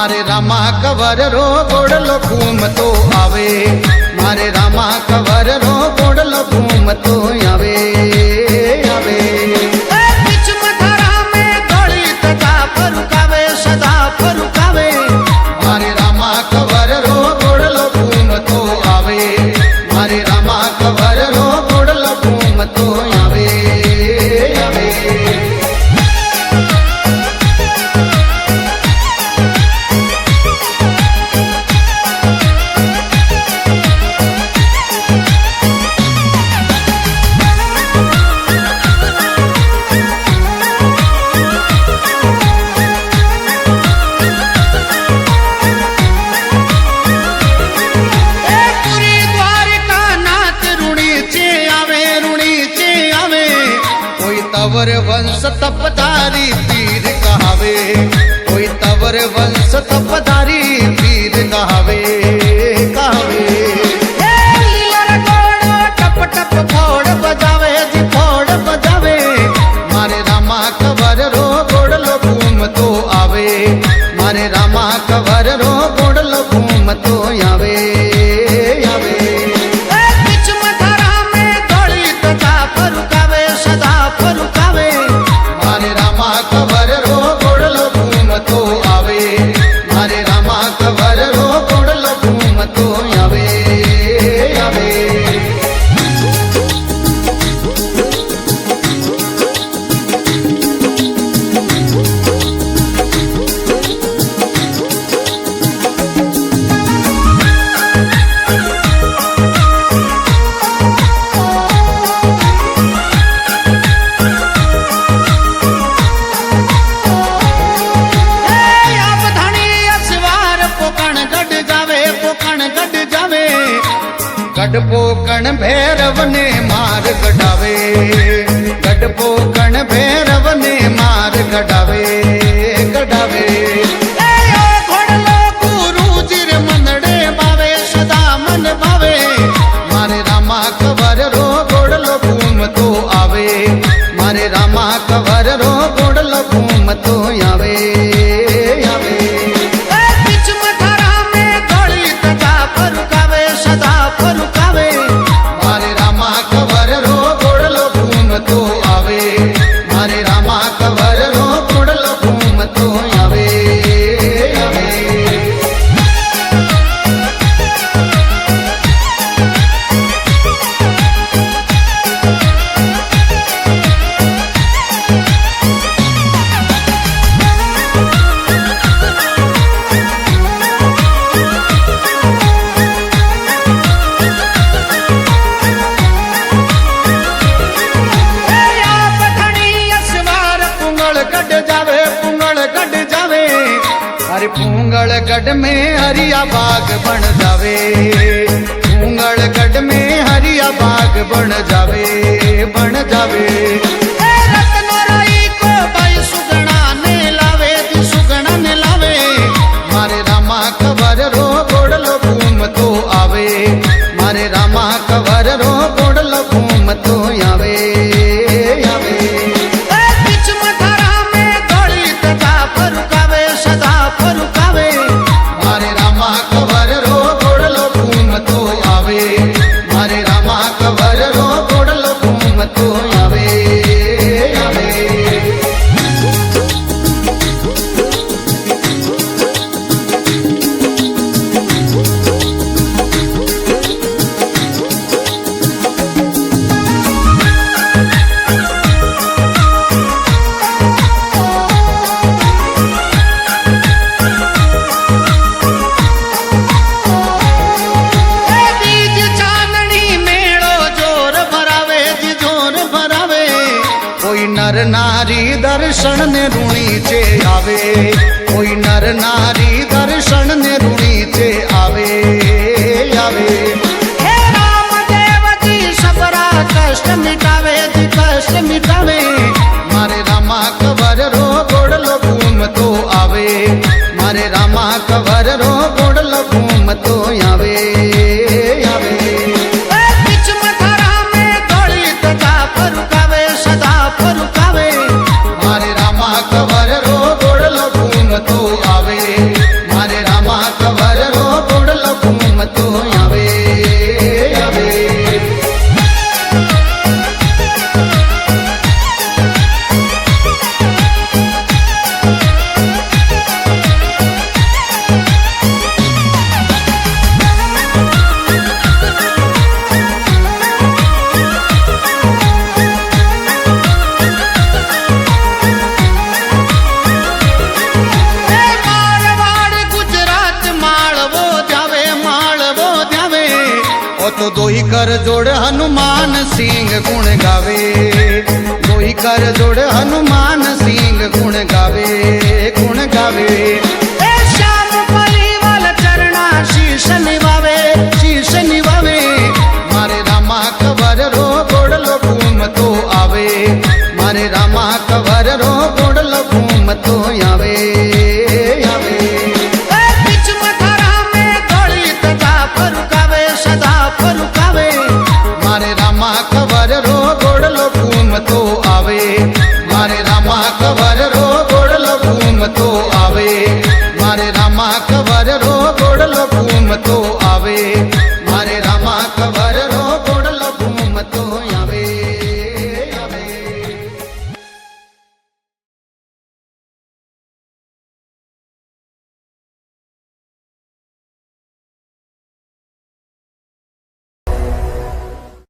मारे रामा कवर रो गोड़लो घूमतो आवे, मारे रामा कवर रो गोड़लो घूमतो आवे आवे। बीच मथारा में दौड़ी तथा फरुकावे सदा फरुकावे, मारे रामा कवर रो गोड़लो घूमतो आवे, मारे रामा कवर रो गोड़लो घूमतो आवे आवे। तवर वंश तपधारी पीर कहावे, कोई तवर वंश तपधारी पीर कहावे कहावे। टप टप फोड़ बजावे जी फोड़ बजावे, मारे रामा कवर रो गोड़लो घूमतो आवे, मारे रामा कवर रो गोड़लो घूमतो आवे आवे। बीच मथारा में दौड़ी तथा फरुकावे सदा फरुकावे, मारे रामा कवर रो गोड़लो घूमतो आवे, मारे रामा कवर रो गोड़लो घूमतो आवे आवे। गढ़पोकण भैरव ने मार गढ़ावे, गढ़पोकण भैरव ने मार गढ़ावे गढ़ावे। घोड़लो गुरु जिर मनड़े बावे सदा मन भावे, मारे रामा कवर रो गोड़लो घूमतो आवे, मारे रामा कवर रो गोड़लो घूमतो आवे आवे। बीच मथारा में दौड़ी तथा फरुकावे सदा फरुकावे, मारे रामा कवर रो गोड़लो घूमतो आवे, मारे रामा कवर रो गोड़लो घूमतो आवे आवे। अरे पूंगल गढ़ में हरिया बाग बन जावे, पूंगल गढ़ में हरिया बाग बन जावे बन जावे। रत्नराई को भाई सुगना ने लावे दी सुगना ने लावे, मारे रामा कवर रो गोड़लो घूमतो आवे, मारे रामा कवर रो गोड़लो घूमतो आवे आवे। बीच मथारा में दौड़ी तथा फरुकावे सदा फरुकावे, मारे रामा कवर रो गोड़लो घूमतो आवे, मारे रामा कवर रो गोड़लो घूमतो आवे आवे। बीज चांदनी मेड़ो जोर भरावे जी जोर भरावे, कोई नर नारी दर्शन ने रूणी चे आवे, कोई नर नारी दर्शन ने रूणी चे आवे आवे। हे राम देव जी सबरा कष्ट मिटावे जी कष्ट मिटावे, मारे रामा कवर रो गोड़लो घूमतो आवे, मारे रामा कवर रो गोड़लो घूमतो आवे आवे। बीच मथारा में दौड़ी तथा फरुकावे सदा फरुकावे, मारे रामा कवर रो गोड़लो घूमतो आवे, કર જોડ હનુમાન સિંહ ગુણ ગાવે કોઈ કર જોડ હનુમાન સિંહ ગુણ ગાવે ગુણ ગાવે